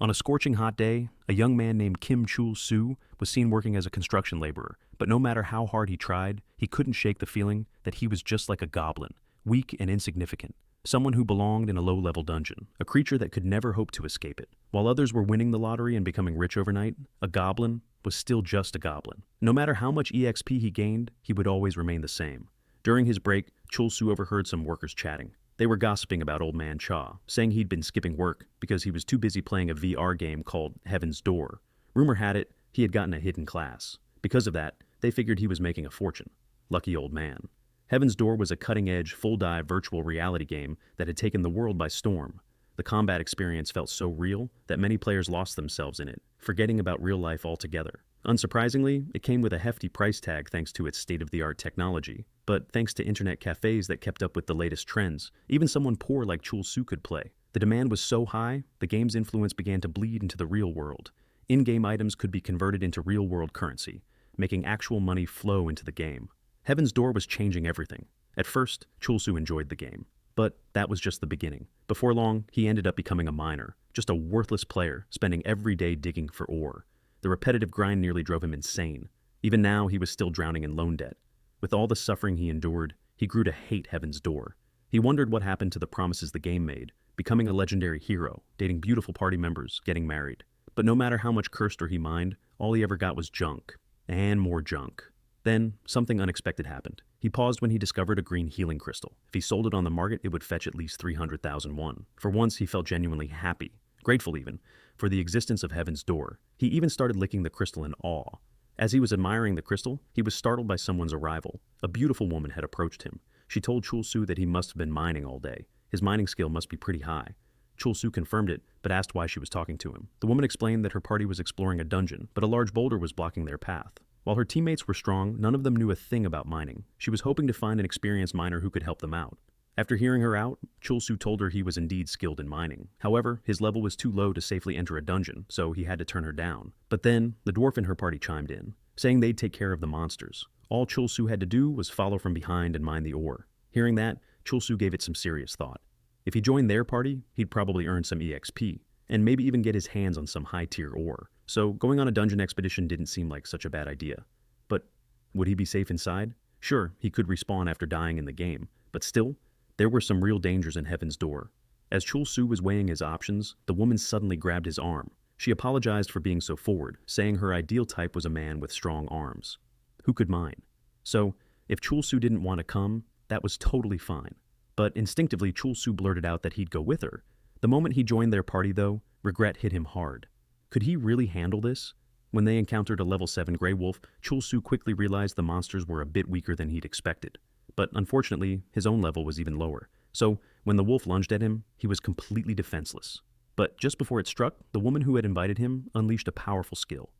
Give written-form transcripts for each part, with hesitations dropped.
On a scorching hot day, a young man named Chul Soo was seen working as a construction laborer, but no matter how hard he tried, he couldn't shake the feeling that he was just like a goblin, weak and insignificant, someone who belonged in a low-level dungeon, a creature that could never hope to escape it. While others were winning the lottery and becoming rich overnight, a goblin was still just a goblin. No matter how much EXP he gained, he would always remain the same. During his break, Chul Soo overheard some workers chatting. They were gossiping about Old Man Cha, saying he'd been skipping work because he was too busy playing a VR game called Heaven's Door. Rumor had it he had gotten a hidden class. Because of that, they figured he was making a fortune. Lucky old man. Heaven's Door was a cutting-edge, full-dive virtual reality game that had taken the world by storm. The combat experience felt so real that many players lost themselves in it, forgetting about real life altogether. Unsurprisingly, it came with a hefty price tag thanks to its state-of-the-art technology. But thanks to internet cafes that kept up with the latest trends, even someone poor like Chul Soo could play. The demand was so high, the game's influence began to bleed into the real world. In-game items could be converted into real-world currency, making actual money flow into the game. Heaven's Door was changing everything. At first, Chul Soo enjoyed the game. But that was just the beginning. Before long, he ended up becoming a miner, just a worthless player, spending every day digging for ore. The repetitive grind nearly drove him insane. Even now, he was still drowning in loan debt. With all the suffering he endured, he grew to hate Heaven's Door. He wondered what happened to the promises the game made, becoming a legendary hero, dating beautiful party members, getting married. But no matter how much cursed or he mined, all he ever got was junk. And more junk. Then, something unexpected happened. He paused when he discovered a green healing crystal. If he sold it on the market, it would fetch at least 300,000 won. For once, he felt genuinely happy, grateful even, for the existence of Heaven's Door. He even started licking the crystal in awe. As he was admiring the crystal, he was startled by someone's arrival. A beautiful woman had approached him. She told Chul Soo that he must have been mining all day. His mining skill must be pretty high. Chul Soo confirmed it, but asked why she was talking to him. The woman explained that her party was exploring a dungeon, but a large boulder was blocking their path. While her teammates were strong, none of them knew a thing about mining. She was hoping to find an experienced miner who could help them out. After hearing her out, Chul Soo told her he was indeed skilled in mining. However, his level was too low to safely enter a dungeon, so he had to turn her down. But then, the dwarf in her party chimed in, saying they'd take care of the monsters. All Chul Soo had to do was follow from behind and mine the ore. Hearing that, Chul Soo gave it some serious thought. If he joined their party, he'd probably earn some EXP, and maybe even get his hands on some high-tier ore. So going on a dungeon expedition didn't seem like such a bad idea. But would he be safe inside? Sure, he could respawn after dying in the game, but still, there were some real dangers in Heaven's Door. As Chul Soo was weighing his options, the woman suddenly grabbed his arm. She apologized for being so forward, saying her ideal type was a man with strong arms. Who could mine? So, if Chul Soo didn't want to come, that was totally fine. But instinctively, Chul Soo blurted out that he'd go with her. The moment he joined their party, though, regret hit him hard. Could he really handle this? When they encountered a level 7 Grey Wolf, Chul Soo quickly realized the monsters were a bit weaker than he'd expected. But unfortunately, his own level was even lower. So, when the wolf lunged at him, he was completely defenseless. But just before it struck, the woman who had invited him unleashed a powerful skill.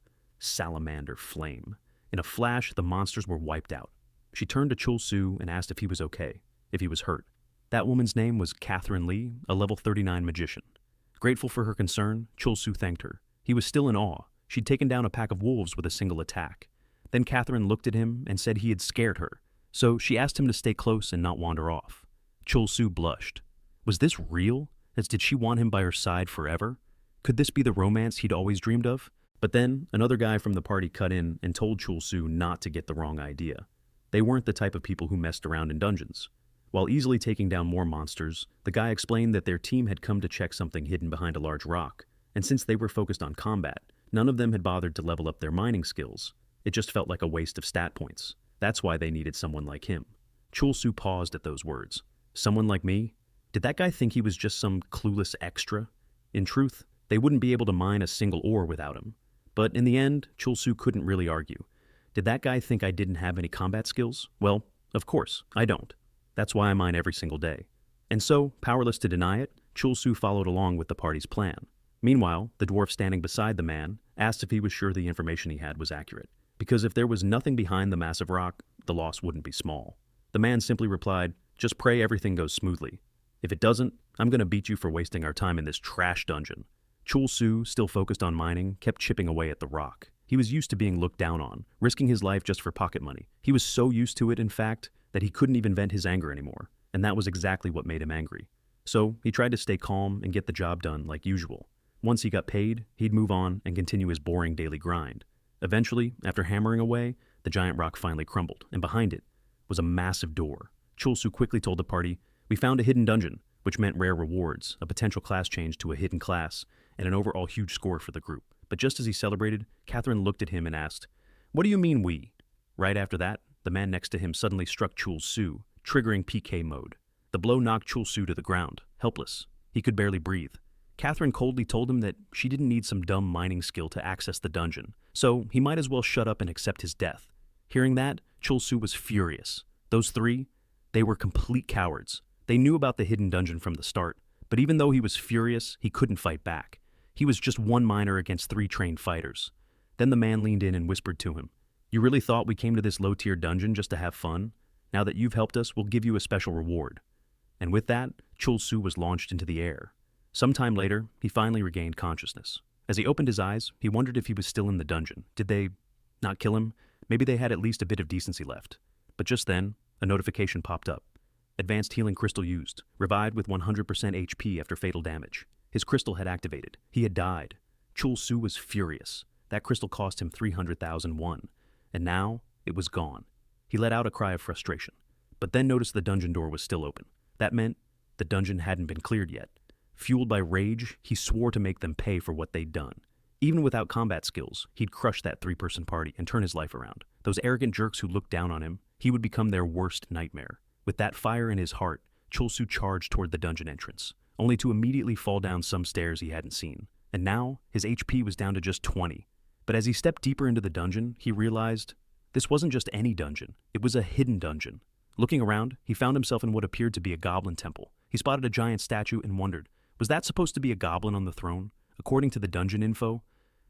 Salamander Flame. In a flash, the monsters were wiped out. She turned to Chul Soo and asked if he was okay, if he was hurt. That woman's name was Catherine Lee, a level 39 magician. Grateful for her concern, Chul Soo thanked her. He was still in awe. She'd taken down a pack of wolves with a single attack. Then Catherine looked at him and said he had scared her, so she asked him to stay close and not wander off. Chul Soo blushed. Was this real? Did she want him by her side forever? Could this be the romance he'd always dreamed of? But then, another guy from the party cut in and told Chul Soo not to get the wrong idea. They weren't the type of people who messed around in dungeons. While easily taking down more monsters, the guy explained that their team had come to check something hidden behind a large rock, and since they were focused on combat, none of them had bothered to level up their mining skills. It just felt like a waste of stat points. That's why they needed someone like him. Chul Soo paused at those words. Someone like me? Did that guy think he was just some clueless extra? In truth, they wouldn't be able to mine a single ore without him. But in the end, Chul Soo couldn't really argue. Did that guy think I didn't have any combat skills? Well, of course, I don't. That's why I mine every single day. And so, powerless to deny it, Chul Soo followed along with the party's plan. Meanwhile, the dwarf standing beside the man asked if he was sure the information he had was accurate. Because if there was nothing behind the massive rock, the loss wouldn't be small. The man simply replied, "Just pray everything goes smoothly. If it doesn't, I'm gonna beat you for wasting our time in this trash dungeon." Chul Soo, still focused on mining, kept chipping away at the rock. He was used to being looked down on, risking his life just for pocket money. He was so used to it, in fact, that he couldn't even vent his anger anymore, and that was exactly what made him angry. So he tried to stay calm and get the job done like usual. Once he got paid, he'd move on and continue his boring daily grind. Eventually, after hammering away, the giant rock finally crumbled, and behind it was a massive door. Chul Soo quickly told the party, "We found a hidden dungeon," which meant rare rewards, a potential class change to a hidden class, and an overall huge score for the group. But just as he celebrated, Catherine looked at him and asked, "What do you mean we?" Right after that, the man next to him suddenly struck Chul Soo, triggering PK mode. The blow knocked Chul Soo to the ground, helpless. He could barely breathe. Catherine coldly told him that she didn't need some dumb mining skill to access the dungeon, so he might as well shut up and accept his death. Hearing that, Chul Soo was furious. Those three, they were complete cowards. They knew about the hidden dungeon from the start, but even though he was furious, he couldn't fight back. He was just one miner against three trained fighters. Then the man leaned in and whispered to him, "You really thought we came to this low-tier dungeon just to have fun? Now that you've helped us, we'll give you a special reward." And with that, Chul Soo was launched into the air. Sometime later, he finally regained consciousness. As he opened his eyes, he wondered if he was still in the dungeon. Did they not kill him? Maybe they had at least a bit of decency left. But just then, a notification popped up. Advanced healing crystal used. Revived with 100% HP after fatal damage. His crystal had activated. He had died. Chul Soo was furious. That crystal cost him 300,000 won. And now, it was gone. He let out a cry of frustration, but then noticed the dungeon door was still open. That meant the dungeon hadn't been cleared yet. Fueled by rage, he swore to make them pay for what they'd done. Even without combat skills, he'd crush that three-person party and turn his life around. Those arrogant jerks who looked down on him, he would become their worst nightmare. With that fire in his heart, Chul Soo charged toward the dungeon entrance, only to immediately fall down some stairs he hadn't seen. And now, his HP was down to just 20. But as he stepped deeper into the dungeon, he realized this wasn't just any dungeon. It was a hidden dungeon. Looking around, he found himself in what appeared to be a goblin temple. He spotted a giant statue and wondered, was that supposed to be a goblin on the throne? According to the dungeon info,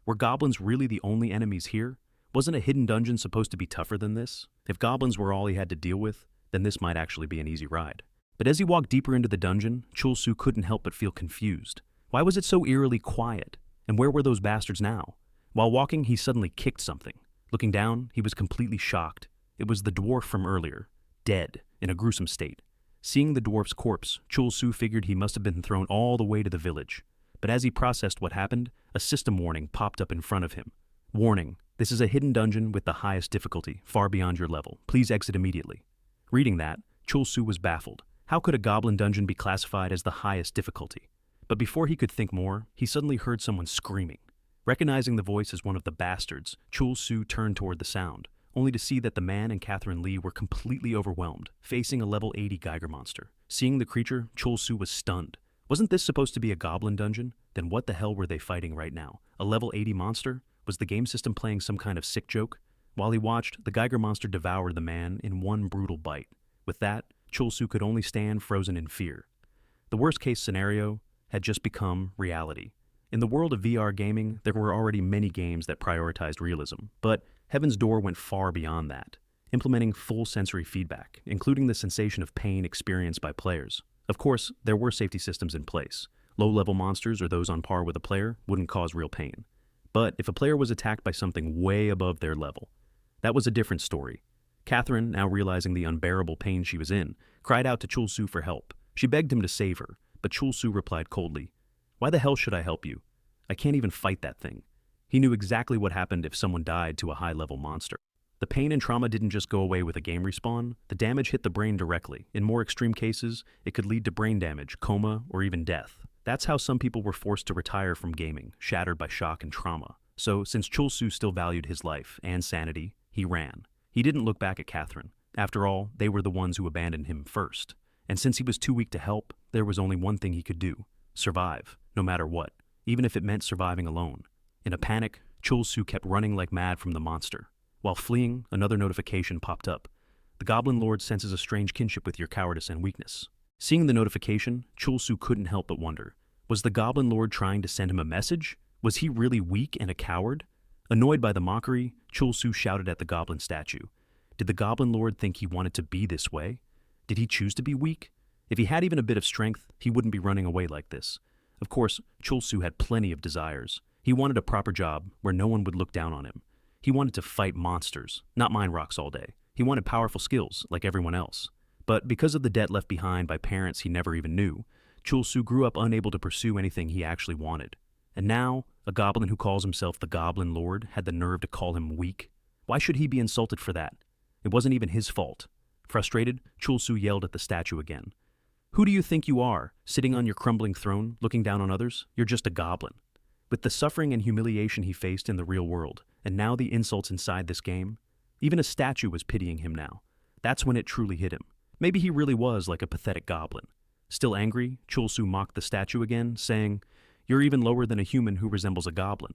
were goblins really the only enemies here? Wasn't a hidden dungeon supposed to be tougher than this? If goblins were all he had to deal with, then this might actually be an easy ride. But as he walked deeper into the dungeon, Chul Soo couldn't help but feel confused. Why was it so eerily quiet? And where were those bastards now? While walking, he suddenly kicked something. Looking down, he was completely shocked. It was the dwarf from earlier, dead, in a gruesome state. Seeing the dwarf's corpse, Chul Soo figured he must have been thrown all the way to the village. But as he processed what happened, a system warning popped up in front of him. Warning, this is a hidden dungeon with the highest difficulty, far beyond your level. Please exit immediately. Reading that, Chul Soo was baffled. How could a goblin dungeon be classified as the highest difficulty? But before he could think more, he suddenly heard someone screaming. Recognizing the voice as one of the bastards, Chul Soo turned toward the sound, only to see that the man and Catherine Lee were completely overwhelmed, facing a level 80 Geiger monster. Seeing the creature, Chul Soo was stunned. Wasn't this supposed to be a goblin dungeon? Then what the hell were they fighting right now? A level 80 monster? Was the game system playing some kind of sick joke? While he watched, the Geiger monster devoured the man in one brutal bite. With that, Chul Soo could only stand frozen in fear. The worst-case scenario had just become reality. In the world of VR gaming, there were already many games that prioritized realism, but Heaven's Door went far beyond that, implementing full sensory feedback, including the sensation of pain experienced by players. Of course, there were safety systems in place. Low-level monsters or those on par with a player wouldn't cause real pain. But if a player was attacked by something way above their level, that was a different story. Catherine, now realizing the unbearable pain she was in, cried out to Chul Soo for help. She begged him to save her, but Chul Soo replied coldly, "Why the hell should I help you? I can't even fight that thing." He knew exactly what happened if someone died to a high-level monster. The pain and trauma didn't just go away with a game respawn, the damage hit the brain directly. In more extreme cases, it could lead to brain damage, coma, or even death. That's how some people were forced to retire from gaming, shattered by shock and trauma. So, since Chul Soo still valued his life and sanity, he ran. He didn't look back at Catherine. After all, they were the ones who abandoned him first. And since he was too weak to help, there was only one thing he could do: survive, no matter what, even if it meant surviving alone. In a panic, Chul Soo kept running like mad from the monster. While fleeing, another notification popped up. The Goblin Lord senses a strange kinship with your cowardice and weakness. Seeing the notification, Chul Soo couldn't help but wonder, was the Goblin Lord trying to send him a message? Was he really weak and a coward? Annoyed by the mockery, Chul Soo shouted at the goblin statue. Did the Goblin Lord think he wanted to be this way? Did he choose to be weak? If he had even a bit of strength, he wouldn't be running away like this. Of course, Chul Soo had plenty of desires. He wanted a proper job where no one would look down on him. He wanted to fight monsters, not mine rocks all day. He wanted powerful skills, like everyone else. But because of the debt left behind by parents he never even knew, Chul Soo grew up unable to pursue anything he actually wanted. And now, a goblin who calls himself the Goblin Lord had the nerve to call him weak? Why should he be insulted for that? It wasn't even his fault. Frustrated, Chul Soo yelled at the statue again. Who do you think you are, sitting on your crumbling throne, looking down on others? You're just a goblin. With the suffering and humiliation he faced in the real world, and now the insults inside this game, even a statue was pitying him now. That's when it truly hit him. Maybe he really was like a pathetic goblin. Still angry, Chul Soo mocked the statue again, saying, "You're even lower than a human who resembles a goblin."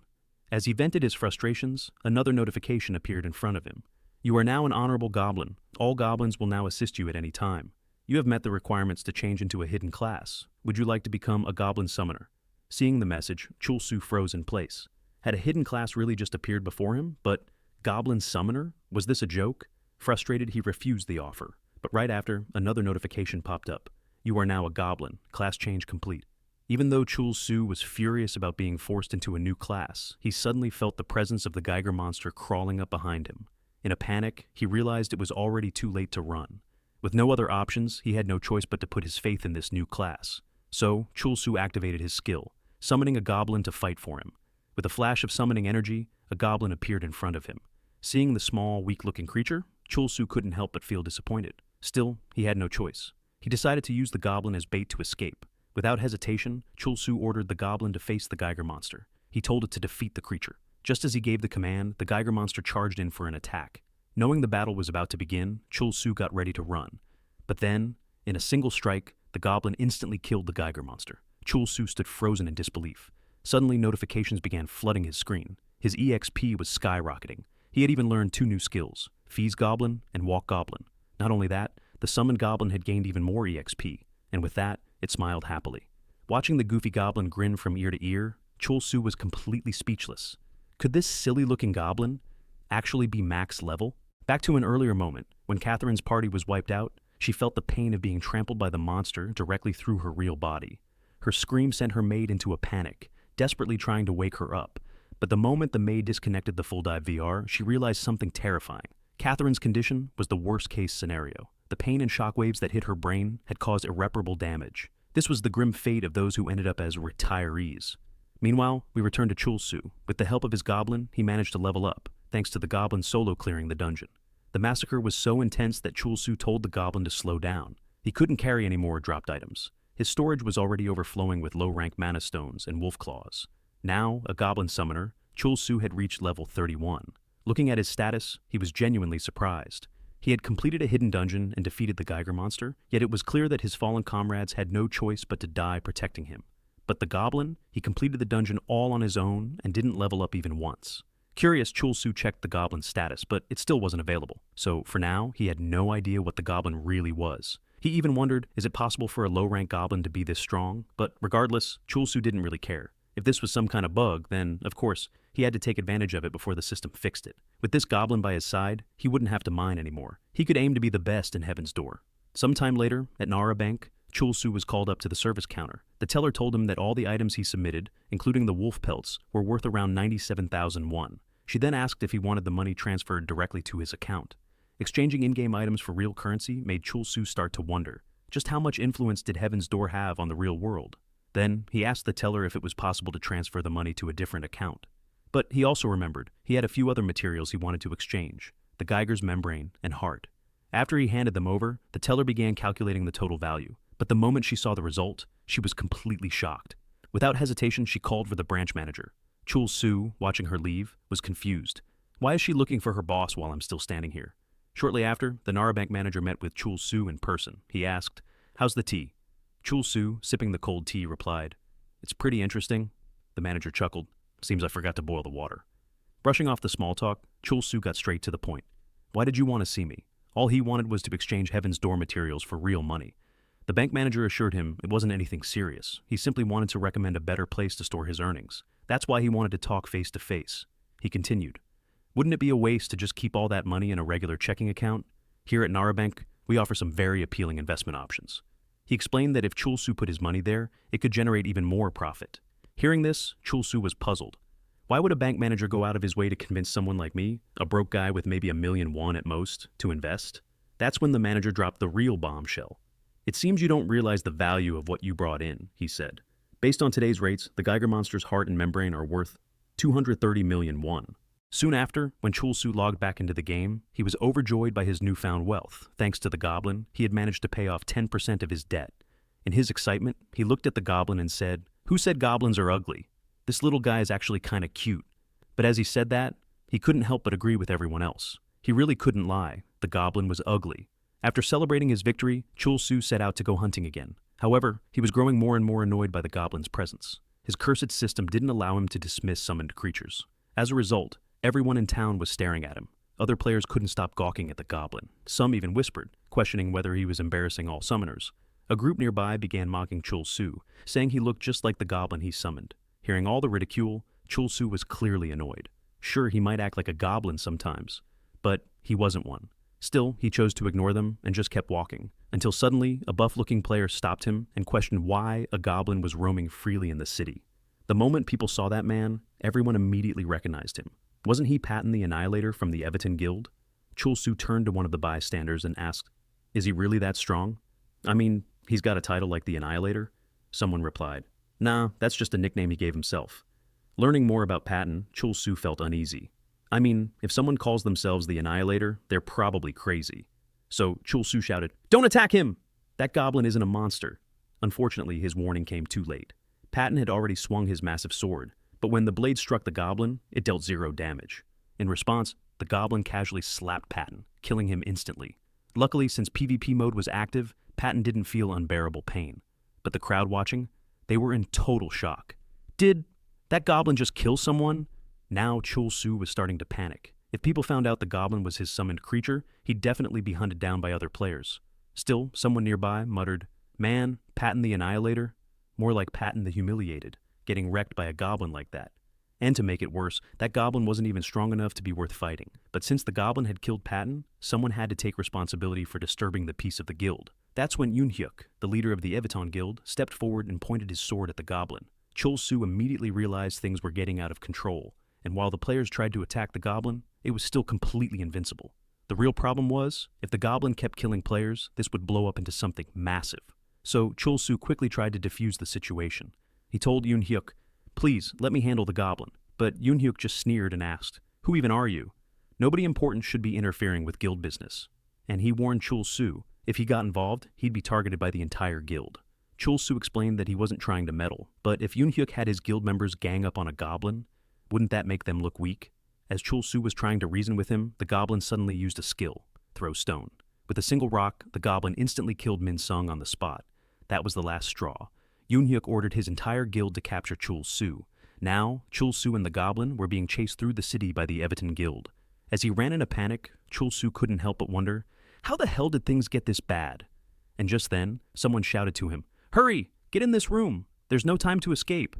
As he vented his frustrations, another notification appeared in front of him. You are now an honorable goblin. All goblins will now assist you at any time. You have met the requirements to change into a hidden class. Would you like to become a Goblin Summoner? Seeing the message, Chul Soo froze in place. Had a hidden class really just appeared before him? But Goblin Summoner? Was this a joke? Frustrated, he refused the offer. But right after, another notification popped up. You are now a goblin. Class change complete. Even though Chul Soo was furious about being forced into a new class, he suddenly felt the presence of the Geiger monster crawling up behind him. In a panic, he realized it was already too late to run. With no other options, he had no choice but to put his faith in this new class. So, Chul Soo activated his skill, summoning a goblin to fight for him. With a flash of summoning energy, a goblin appeared in front of him. Seeing the small, weak-looking creature, Chul Soo couldn't help but feel disappointed. Still, he had no choice. He decided to use the goblin as bait to escape. Without hesitation, Chul Soo ordered the goblin to face the Geiger monster. He told it to defeat the creature. Just as he gave the command, the Geiger monster charged in for an attack. Knowing the battle was about to begin, Chul Soo got ready to run. But then, in a single strike, the goblin instantly killed the Geiger monster. Chul Soo stood frozen in disbelief. Suddenly, notifications began flooding his screen. His EXP was skyrocketing. He had even learned 2 new skills, Fees Goblin and Walk Goblin. Not only that, the summoned goblin had gained even more EXP, and with that, it smiled happily. Watching the goofy goblin grin from ear to ear, Chul Soo was completely speechless. Could this silly-looking goblin actually be max level? Back to an earlier moment, when Catherine's party was wiped out, she felt the pain of being trampled by the monster directly through her real body. Her scream sent her maid into a panic, desperately trying to wake her up. But the moment the maid disconnected the full dive VR, she realized something terrifying. Catherine's condition was the worst-case scenario. The pain and shockwaves that hit her brain had caused irreparable damage. This was the grim fate of those who ended up as retirees. Meanwhile, we return to Chul Soo. With the help of his goblin, he managed to level up, thanks to the goblin solo clearing the dungeon. The massacre was so intense that Chul Soo told the goblin to slow down. He couldn't carry any more dropped items. His storage was already overflowing with low-rank mana stones and wolf claws. Now, a Goblin Summoner, Chul Soo had reached level 31. Looking at his status, he was genuinely surprised. He had completed a hidden dungeon and defeated the Geiger monster, yet it was clear that his fallen comrades had no choice but to die protecting him. But the goblin, he completed the dungeon all on his own and didn't level up even once. Curious, Chul Soo checked the goblin's status, but it still wasn't available. So for now, he had no idea what the goblin really was. He even wondered, is it possible for a low-rank goblin to be this strong? But regardless, Chul Soo didn't really care. If this was some kind of bug, then, of course, he had to take advantage of it before the system fixed it. With this goblin by his side, he wouldn't have to mine anymore. He could aim to be the best in Heaven's Door. Sometime later, at Nara Bank, Chul Soo was called up to the service counter. The teller told him that all the items he submitted, including the wolf pelts, were worth around 97,000 won. She then asked if he wanted the money transferred directly to his account. Exchanging in-game items for real currency made Chul Soo start to wonder, just how much influence did Heaven's Door have on the real world? Then, he asked the teller if it was possible to transfer the money to a different account. But he also remembered he had a few other materials he wanted to exchange, the Geiger's membrane and heart. After he handed them over, the teller began calculating the total value. But the moment she saw the result, she was completely shocked. Without hesitation, she called for the branch manager. Chul Soo, watching her leave, was confused. Why is she looking for her boss while I'm still standing here? Shortly after, the Nara Bank manager met with Chul Soo in person. He asked, "How's the tea?" Chul Soo, sipping the cold tea, replied, "It's pretty interesting." The manager chuckled. "Seems I forgot to boil the water." Brushing off the small talk, Chul Soo got straight to the point. "Why did you want to see me?" All he wanted was to exchange Heaven's Door materials for real money. The bank manager assured him it wasn't anything serious. He simply wanted to recommend a better place to store his earnings. That's why he wanted to talk face to face. He continued, "Wouldn't it be a waste to just keep all that money in a regular checking account? Here at Nara Bank, we offer some very appealing investment options." He explained that if Chul Soo put his money there, it could generate even more profit. Hearing this, Chul Soo was puzzled. Why would a bank manager go out of his way to convince someone like me, a broke guy with maybe 1,000,000 won at most, to invest? That's when the manager dropped the real bombshell. "It seems you don't realize the value of what you brought in," he said. Based on today's rates, the Geiger monster's heart and membrane are worth 230 million won. Soon after, when Chul Soo logged back into the game, he was overjoyed by his newfound wealth. Thanks to the goblin, he had managed to pay off 10% of his debt. In his excitement, he looked at the goblin and said, "Who said goblins are ugly? This little guy is actually kinda cute." But as he said that, he couldn't help but agree with everyone else. He really couldn't lie. The goblin was ugly. After celebrating his victory, Chul Soo set out to go hunting again. However, he was growing more and more annoyed by the goblin's presence. His cursed system didn't allow him to dismiss summoned creatures. As a result, everyone in town was staring at him. Other players couldn't stop gawking at the goblin. Some even whispered, questioning whether he was embarrassing all summoners. A group nearby began mocking Chul Soo, saying he looked just like the goblin he summoned. Hearing all the ridicule, Chul Soo was clearly annoyed. Sure, he might act like a goblin sometimes, but he wasn't one. Still, he chose to ignore them and just kept walking, until suddenly a buff-looking player stopped him and questioned why a goblin was roaming freely in the city. The moment people saw that man, everyone immediately recognized him. Wasn't he Patton the Annihilator from the Everton Guild? Chul Soo turned to one of the bystanders and asked, "Is he really that strong? I mean, he's got a title like the Annihilator?" Someone replied, "Nah, that's just a nickname he gave himself." Learning more about Patton, Chul Soo felt uneasy. I mean, if someone calls themselves the Annihilator, they're probably crazy. So Chul Soo shouted, "Don't attack him! That goblin isn't a monster." Unfortunately, his warning came too late. Patton had already swung his massive sword, but when the blade struck the goblin, it dealt 0 damage. In response, the goblin casually slapped Patton, killing him instantly. Luckily, since PvP mode was active, Patton didn't feel unbearable pain. But the crowd watching, they were in total shock. Did that goblin just kill someone? Now Chul Soo was starting to panic. If people found out the goblin was his summoned creature, he'd definitely be hunted down by other players. Still, someone nearby muttered, "Man, Patton the Annihilator?" More like Patton the Humiliated, getting wrecked by a goblin like that. And to make it worse, that goblin wasn't even strong enough to be worth fighting. But since the goblin had killed Patton, someone had to take responsibility for disturbing the peace of the guild. That's when Yoon-hyuk, the leader of the Everton Guild, stepped forward and pointed his sword at the goblin. Chul Soo immediately realized things were getting out of control, and while the players tried to attack the goblin, it was still completely invincible. The real problem was, if the goblin kept killing players, this would blow up into something massive. So Chul Soo quickly tried to defuse the situation. He told Yoon-hyuk, "Please, let me handle the goblin." But Yoon-hyuk just sneered and asked, "Who even are you? Nobody important should be interfering with guild business." And he warned Chul Soo, if he got involved, he'd be targeted by the entire guild. Chul Soo explained that he wasn't trying to meddle, but if Yoon-hyuk had his guild members gang up on a goblin, wouldn't that make them look weak? As Chul Soo was trying to reason with him, the goblin suddenly used a skill, throw stone. With a single rock, the goblin instantly killed Min Sung on the spot. That was the last straw. Yoon-hyuk ordered his entire guild to capture Chul Soo. Now, Chul Soo and the goblin were being chased through the city by the Everton Guild. As he ran in a panic, Chul Soo couldn't help but wonder, how the hell did things get this bad? And just then, someone shouted to him, "Hurry! Get in this room! There's no time to escape!"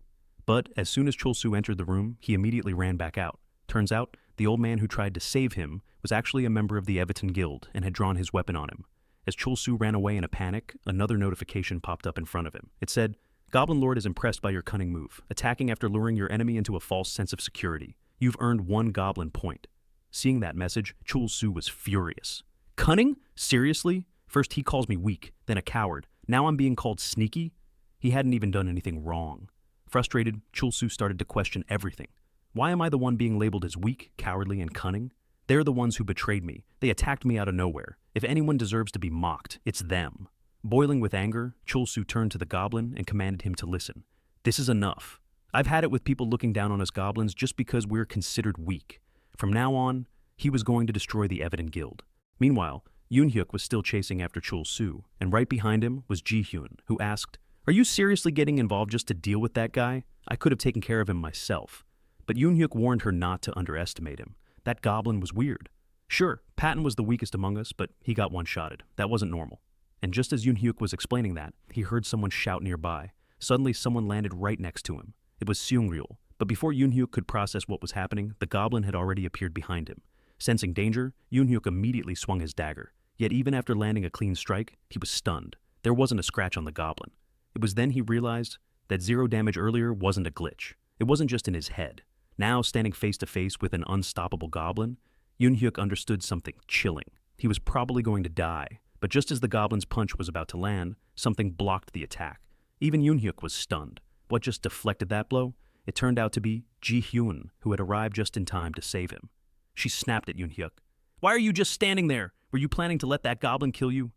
But as soon as Chul Soo entered the room, he immediately ran back out. Turns out, the old man who tried to save him was actually a member of the Everton Guild and had drawn his weapon on him. As Chul Soo ran away in a panic, another notification popped up in front of him. It said, "Goblin Lord is impressed by your cunning move, attacking after luring your enemy into a false sense of security. You've earned 1 goblin point." Seeing that message, Chul Soo was furious. Cunning? Seriously? First he calls me weak, then a coward. Now I'm being called sneaky? He hadn't even done anything wrong. Frustrated, Chul Soo started to question everything. Why am I the one being labeled as weak, cowardly, and cunning? They're the ones who betrayed me. They attacked me out of nowhere. If anyone deserves to be mocked, it's them. Boiling with anger, Chul Soo turned to the goblin and commanded him to listen. "This is enough. I've had it with people looking down on us goblins just because we're considered weak. From now on, he was going to destroy the Everton Guild." Meanwhile, Yoon-hyuk was still chasing after Chul Soo, and right behind him was Ji-hyun, who asked, "Are you seriously getting involved just to deal with that guy? I could have taken care of him myself." But Yoon-hyuk warned her not to underestimate him. That goblin was weird. Sure, Patton was the weakest among us, but he got one-shotted. That wasn't normal. And just as Yoon-hyuk was explaining that, he heard someone shout nearby. Suddenly, someone landed right next to him. It was Seung-ryul. But before Yoon-hyuk could process what was happening, the goblin had already appeared behind him. Sensing danger, Yoon-hyuk immediately swung his dagger. Yet even after landing a clean strike, he was stunned. There wasn't a scratch on the goblin. It was then he realized that 0 damage earlier wasn't a glitch. It wasn't just in his head. Now, standing face to face with an unstoppable goblin, Yoon-hyuk understood something chilling. He was probably going to die. But just as the goblin's punch was about to land, something blocked the attack. Even Yoon-hyuk was stunned. What just deflected that blow? It turned out to be Ji-hyun, who had arrived just in time to save him. She snapped at Yoon-hyuk. "Why are you just standing there? Were you planning to let that goblin kill you?"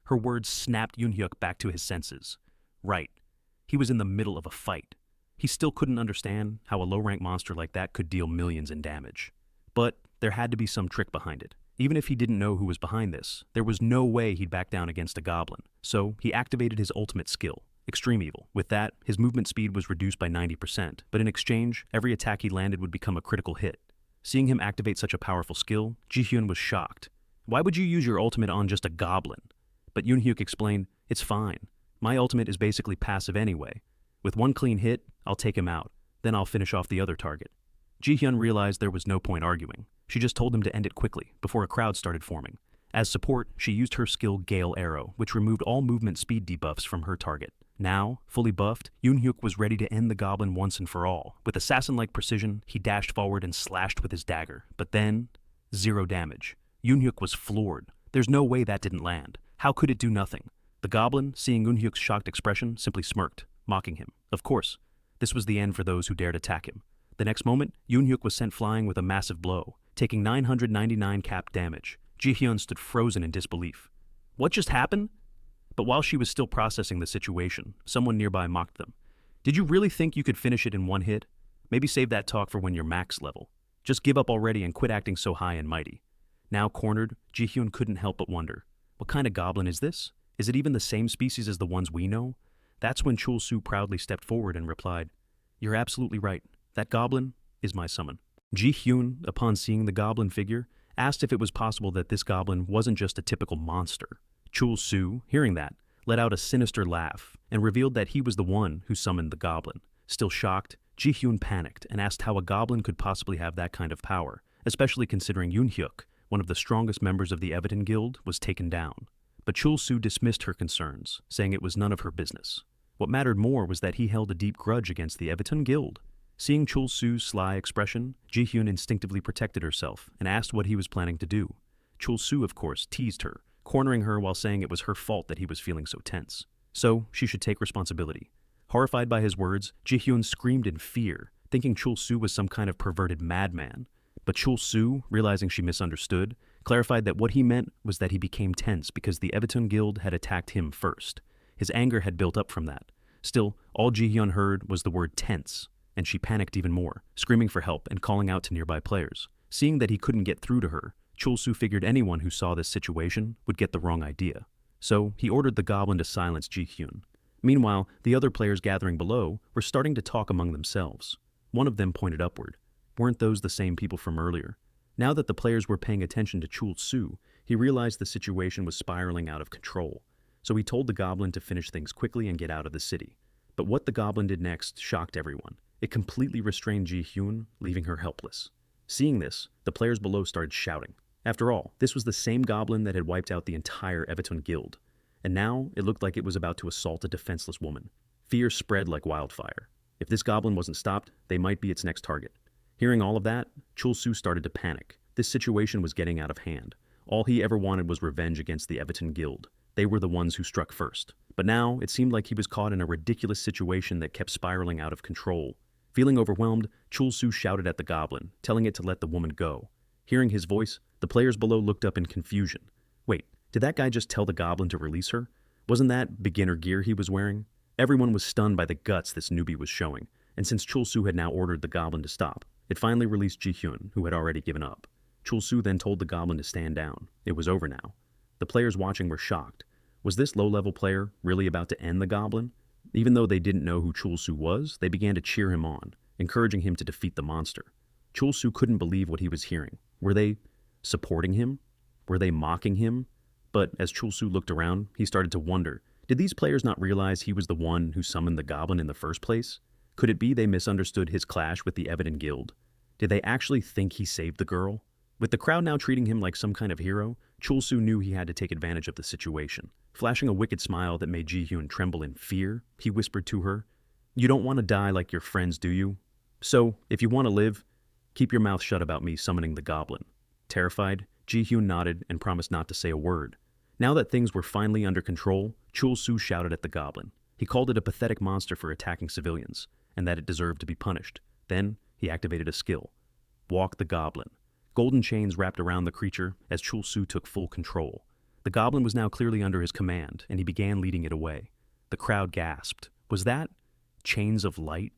Her words snapped Yoon-hyuk back to his senses. Right. He was in the middle of a fight. He still couldn't understand how a low-rank monster like that could deal millions in damage. But there had to be some trick behind it. Even if he didn't know who was behind this, there was no way he'd back down against a goblin. So he activated his ultimate skill, Extreme Evil. With that, his movement speed was reduced by 90%, but in exchange, every attack he landed would become a critical hit. Seeing him activate such a powerful skill, Ji-hyun was shocked. "Why would you use your ultimate on just a goblin?" But Yoon-hyuk explained, "It's fine. My ultimate is basically passive anyway. With one clean hit, I'll take him out. Then I'll finish off the other target." Ji-hyun realized there was no point arguing. She just told him to end it quickly, before a crowd started forming. As support, she used her skill Gale Arrow, which removed all movement speed debuffs from her target. Now, fully buffed, Yoon-hyuk was ready to end the goblin once and for all. With assassin-like precision, he dashed forward and slashed with his dagger. But then, 0 damage. Yoon-hyuk was floored. There's no way that didn't land. How could it do nothing? The goblin, seeing Yoon-hyuk's shocked expression, simply smirked, mocking him. Of course, this was the end for those who dared attack him. The next moment, Yoon-hyuk was sent flying with a massive blow, taking 999 cap damage. Ji-hyun stood frozen in disbelief. What just happened? But while she was still processing the situation, someone nearby mocked them. "Did you really think you could finish it in one hit? Maybe save that talk for when you're max level. Just give up already and quit acting so high and mighty." Now cornered, Ji-hyun couldn't help but wonder, what kind of goblin is this? Is it even the same species as the ones we know? That's when Chul Soo proudly stepped forward and replied, "You're absolutely right. That goblin is my summon." Ji-hyun, upon seeing the goblin figure, asked if it was possible that this goblin wasn't just a typical monster. Chul Soo, hearing that, let out a sinister laugh and revealed that he was the one who summoned the goblin. Still shocked, Ji-hyun panicked and asked how a goblin could possibly have that kind of power, especially considering Yoon-hyuk, one of the strongest members of the Evitan Guild, was taken down. But Chul Soo dismissed her concerns, saying it was none of her business. What mattered more was that he held a deep grudge against the Evitan Guild. Seeing Chul Soo's sly expression, Ji-hyun instinctively protected herself and asked what he was planning to do. Chul Soo, of course, teased her, cornering her while saying it was her fault that he was feeling so tense. So, she should take responsibility. Horrified by his words, Ji-hyun screamed in fear, thinking Chul Soo was some kind of perverted madman. But Chul Soo, realizing she misunderstood, clarified that what he meant was that he became tense because the Evitan Guild had attacked him first. His anger had built up from that. Still, all Ji-hyun heard was the word tense, and she panicked even more, screaming for help and calling out to nearby players. Seeing that he couldn't get through to her, Chul Soo figured anyone who saw this situation would get the wrong idea. So he ordered the goblin to silence Ji-hyun. Meanwhile, the other players gathering below were starting to talk among themselves. One of them pointed upward. Weren't those the same people from earlier? Now that the players were paying attention to Chul Soo, he realized the situation was spiraling out of control. So he told the goblin to finish things quickly and get out of the city. But what the goblin did next shocked everyone. It completely restrained Ji-hyun, leaving her helpless. Seeing this, the players below started shouting. After all, this was the same goblin that had wiped out the entire Evitan Guild. And now, it looked like it was about to assault a defenseless woman. Fear spread like wildfire. If this goblin wasn't stopped, they might be its next target. Hearing all of that, Chul Soo started to panic. This situation was getting out of hand. All he ever wanted was revenge against the Evitan Guild. They were the ones who struck first. But now, it seemed like he was caught in a ridiculous situation that kept spiraling out of control. Feeling overwhelmed, Chul Soo shouted at the goblin, telling it to let the woman go. Hearing his voice, the players below looked up in confusion. Wait, did that guy just tell the goblin to release her? Wasn't that beginner gear he was wearing? Everyone was stunned by the guts this newbie was showing, and since Chul Soo had now ordered the goblin to stop, it finally released Ji-hyun, who had already given up. Chul Soo then told the goblin to stand down. It was over now. The players watching were shocked. Was this low-level player really about to end the goblin? Even though they didn't know who Chul Soo was, they began to cheer him on, encouraging him to defeat the monster. Chul Soo couldn't believe what he was hearing. Were they supporting him? Were they mocking him? But as Chul Soo looked around, he started to wonder, did these players not realize he was the one who summoned the goblin in the first place? Could it be they misunderstood his clash with the Evitan Guild? Did they actually think he saved the girl? With the crowd now treating him like some kind of hero, Chul Soo knew he had to take advantage of the situation. Flashing a wicked smile that made Ji-hyun tremble in fear, he whispered to her, "You don't want to die like your friends, do you? So, if you want to live, keep your mouth shut about me summoning the goblin." Terrified, Ji-hyun nodded and promised not to say a word. Now that things were finally under control, Chul Soo shouted at the goblin, He called it a pathetic monster for attacking civilians, and that it deserved to be punished. Then, he activated a skill. Walk the Goblin. Golden chains wrapped around the creature as Chul Soo took full control. The goblin was now clearly under his command, and he began leading it away. The crowd gasped. Was that chains of light?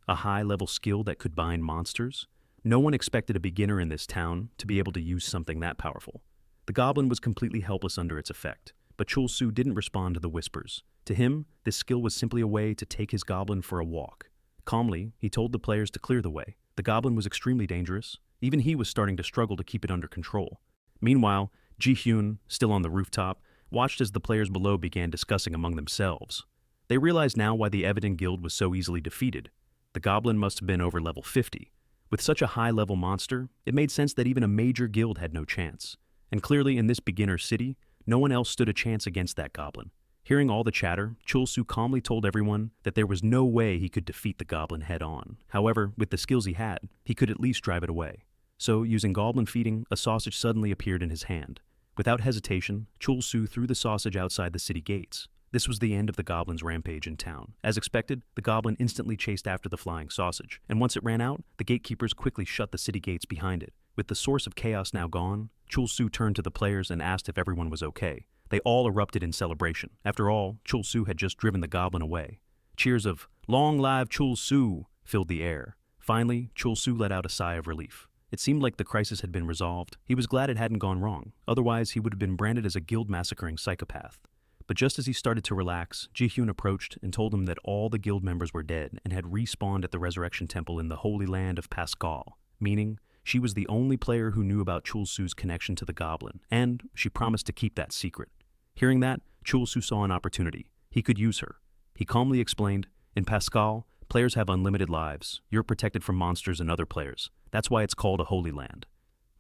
A high-level skill that could bind monsters? No one expected a beginner in this town to be able to use something that powerful. The goblin was completely helpless under its effect, but Chul Soo didn't respond to the whispers. To him, this skill was simply a way to take his goblin for a walk. Calmly, he told the players to clear the way. The goblin was extremely dangerous. Even he was starting to struggle to keep it under control. Meanwhile, Ji-hyun, still on the rooftop, watched as the players below began discussing among themselves. They realized now why the Evident Guild was so easily defeated. The goblin must have been over level 50. With such a high-level monster, it made sense that even a major guild had no chance. And clearly in this beginner city, no one else stood a chance against that goblin. Hearing all the chatter, Chul Soo calmly told everyone that there was no way he could defeat the goblin head-on. However, with the skills he had, he could at least drive it away. So, using goblin feeding, a sausage suddenly appeared in his hand. Without hesitation, Chul Soo threw the sausage outside the city gates. This was the end of the goblin's rampage in town. As expected, the goblin instantly chased after the flying sausage, and once it ran out, the gatekeepers quickly shut the city gates behind it. With the source of chaos now gone, Chul Soo turned to the players and asked if everyone was okay. They all erupted in celebration. After all, Chul Soo had just driven the goblin away. Cheers of "Long live Chul Soo" filled the air. Finally, Chul Soo let out a sigh of relief. It seemed like the crisis had been resolved. He was glad it hadn't gone wrong. Otherwise, he would have been branded as a guild-massacring psychopath. But just as he started to relax, Ji-hyun approached and told him that all the guild members were dead and had respawned at the Resurrection Temple in the Holy Land of Pascal, meaning she was the only player who knew about Chul Soo's connection to the goblin, and she promised to keep that secret. Hearing that, Chul Soo saw an opportunity. He could use her. He calmly explained, "In Pascal, players have unlimited lives. You're protected from monsters and other players. That's why it's called a Holy Land.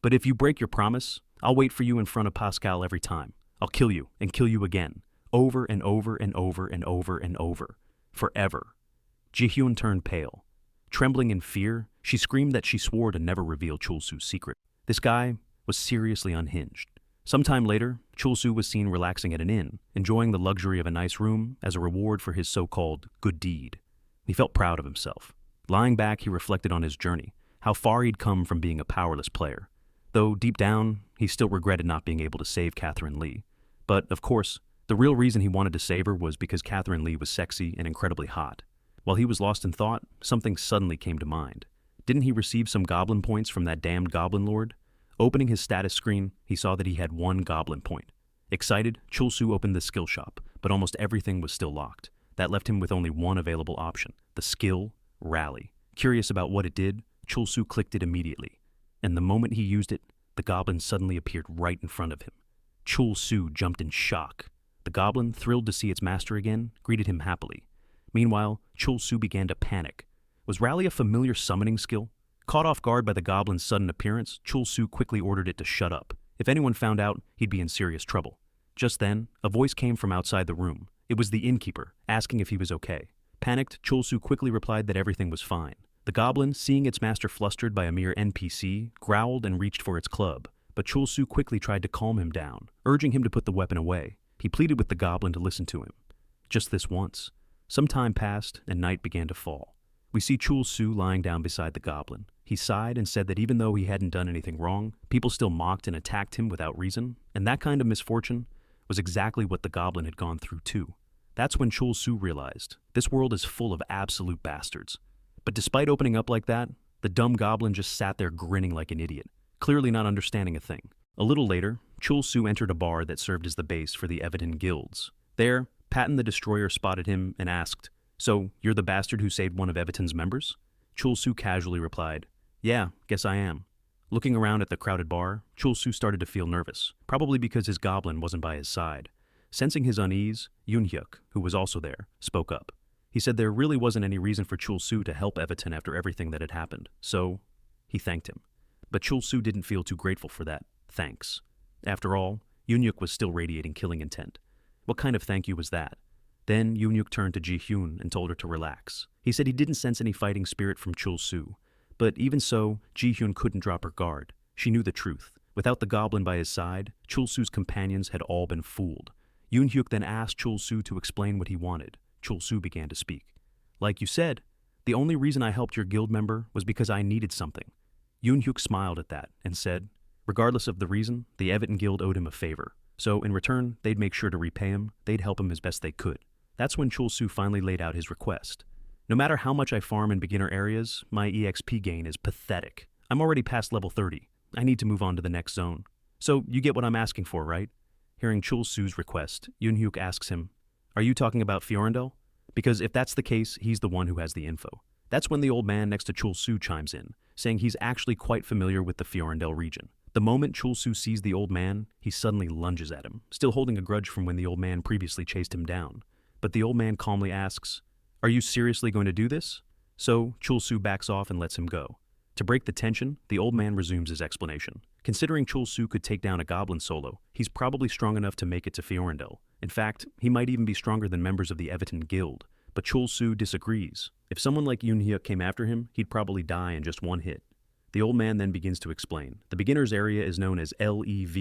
But if you break your promise, I'll wait for you in front of Pascal every time. I'll kill you and kill you again. Over and over and over and over and over. Forever." Ji-hyun turned pale. Trembling in fear, she screamed that she swore to never reveal Chul Soo's secret. This guy was seriously unhinged. Sometime later, Chul Soo was seen relaxing at an inn, enjoying the luxury of a nice room as a reward for his so-called good deed. He felt proud of himself. Lying back, he reflected on his journey, how far he'd come from being a powerless player. Though deep down, he still regretted not being able to save Catherine Lee. But, of course, the real reason he wanted to save her was because Catherine Lee was sexy and incredibly hot. While he was lost in thought, something suddenly came to mind. Didn't he receive some goblin points from that damned goblin lord? Opening his status screen, he saw that he had 1 goblin point. Excited, Chul Soo opened the skill shop, but almost everything was still locked. That left him with only one available option, the skill Rally. Curious about what it did, Chul Soo clicked it immediately. And the moment he used it, the goblin suddenly appeared right in front of him. Chul Soo jumped in shock. The goblin, thrilled to see its master again, greeted him happily. Meanwhile, Chul Soo began to panic. Was Rally a familiar summoning skill? Caught off guard by the goblin's sudden appearance, Chul Soo quickly ordered it to shut up. If anyone found out, he'd be in serious trouble. Just then, a voice came from outside the room. It was the innkeeper, asking if he was okay. Panicked, Chul Soo quickly replied that everything was fine. The goblin, seeing its master flustered by a mere NPC, growled and reached for its club. But Chul Soo quickly tried to calm him down, urging him to put the weapon away. He pleaded with the goblin to listen to him. Just this once. Some time passed, and night began to fall. We see Chul Soo lying down beside the goblin. He sighed and said that even though he hadn't done anything wrong, people still mocked and attacked him without reason, and that kind of misfortune was exactly what the goblin had gone through too. That's when Chul Soo realized, this world is full of absolute bastards. But despite opening up like that, the dumb goblin just sat there grinning like an idiot, clearly not understanding a thing. A little later, Chul Soo entered a bar that served as the base for the Evident Guilds. There, Patton the Destroyer spotted him and asked, "So, you're the bastard who saved one of Eviton's members?" Chul Soo casually replied, "Yeah, guess I am." Looking around at the crowded bar, Chul Soo started to feel nervous, probably because his goblin wasn't by his side. Sensing his unease, Yoon-hyuk, who was also there, spoke up. He said there really wasn't any reason for Chul Soo to help Eviton after everything that had happened, so he thanked him. But Chul Soo didn't feel too grateful for that thanks. After all, Yoon-hyuk was still radiating killing intent. What kind of thank you was that? Then Yoon-hyuk turned to Ji-hyun and told her to relax. He said he didn't sense any fighting spirit from Chul Soo. But even so, Ji-hyun couldn't drop her guard. She knew the truth. Without the goblin by his side, Chul Soo's companions had all been fooled. Yoon-hyuk then asked Chul Soo to explain what he wanted. Chul Soo began to speak. Like you said, the only reason I helped your guild member was because I needed something. Yoon Hyuk smiled at that and said, regardless of the reason, the Everton Guild owed him a favor. So in return, they'd make sure to repay him, they'd help him as best they could. That's when Chul Soo finally laid out his request. No matter how much I farm in beginner areas, my EXP gain is pathetic. I'm already past level 30. I need to move on to the next zone. So you get what I'm asking for, right? Hearing Chul Soo's request, Yoon Hyuk asks him, are you talking about Fjorendel? Because if that's the case, he's the one who has the info. That's when the old man next to Chul Soo chimes in, saying he's actually quite familiar with the Fjorendel region. The moment Chul Soo sees the old man, he suddenly lunges at him, still holding a grudge from when the old man previously chased him down. But the old man calmly asks, are you seriously going to do this? So Chul Soo backs off and lets him go. To break the tension, the old man resumes his explanation. Considering Chul Soo could take down a goblin solo, he's probably strong enough to make it to Fjorendel. In fact, he might even be stronger than members of the Everton Guild. But Chul Soo disagrees. If someone like Yoon Hyuk came after him, he'd probably die in just one hit. The old man then begins to explain. The beginner's area is known as LEV,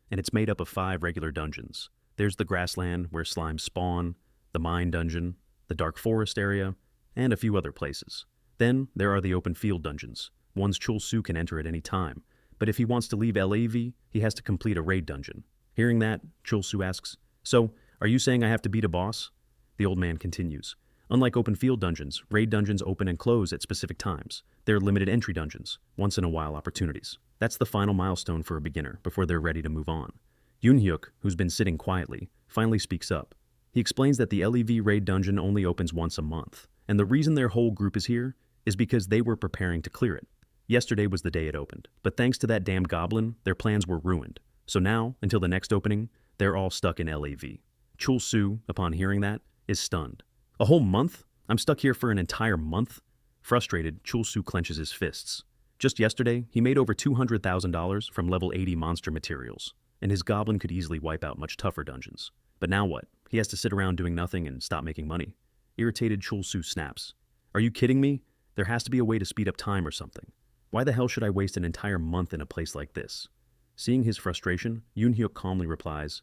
and it's made up of 5 regular dungeons. There's the grassland where slimes spawn, the mine dungeon, the dark forest area, and a few other places. Then there are the open field dungeons. Ones Chul Soo can enter at any time, but if he wants to leave LAV, he has to complete a raid dungeon. Hearing that, Chul Soo asks, so, are you saying I have to beat a boss? The old man continues. Unlike open field dungeons, raid dungeons open and close at specific times. They're limited entry dungeons, once-in-a-while opportunities. That's the final milestone for a beginner before they're ready to move on. Yoon Hyuk, who's been sitting quietly, finally speaks up. He explains that the LEV raid dungeon only opens once a month, and the reason their whole group is here is because they were preparing to clear it. Yesterday was the day it opened, but thanks to that damned goblin, their plans were ruined. So now, until the next opening, they're all stuck in LAV. Chul Soo, upon hearing that, is stunned. A whole month? I'm stuck here for an entire month? Frustrated, Chul Soo clenches his fists. Just yesterday, he made over $200,000 from level 80 monster materials, and his goblin could easily wipe out much tougher dungeons. But now what? He has to sit around doing nothing and stop making money. Irritated, Chul Soo snaps. Are you kidding me? There has to be a way to speed up time or something. Why the hell should I waste an entire month in a place like this? Seeing his frustration, Yoon Hyuk calmly replies,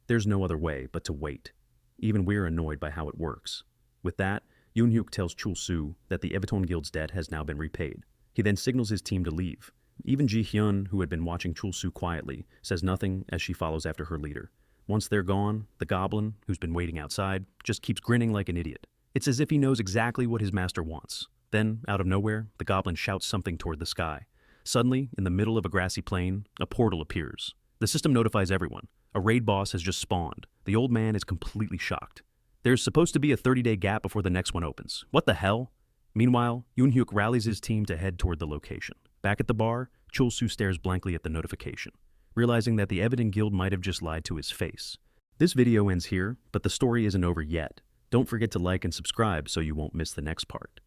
there's no other way but to wait. Even we're annoyed by how it works. With that, Yoon Hyuk tells Chul Soo that the Everton Guild's debt has now been repaid. He then signals his team to leave. Even Ji Hyun, who had been watching Chul Soo quietly, says nothing as she follows after her leader. Once they're gone, the goblin, who's been waiting outside, just keeps grinning like an idiot. It's as if he knows exactly what his master wants. Then, out of nowhere, the goblin shouts something toward the sky. Suddenly, in the middle of a grassy plain, a portal appears. The system notifies everyone. A raid boss has just spawned. The old man is completely shocked. There's supposed to be a 30-day gap before the next one opens. What the hell? Meanwhile, Yoon Hyuk rallies his team to head toward the location. Back at the bar, Chul Soo stares blankly at the notification, realizing that the Everton Guild might have just lied to his face. This video ends here, but the story isn't over yet. Don't forget to like and subscribe so you won't miss the next part.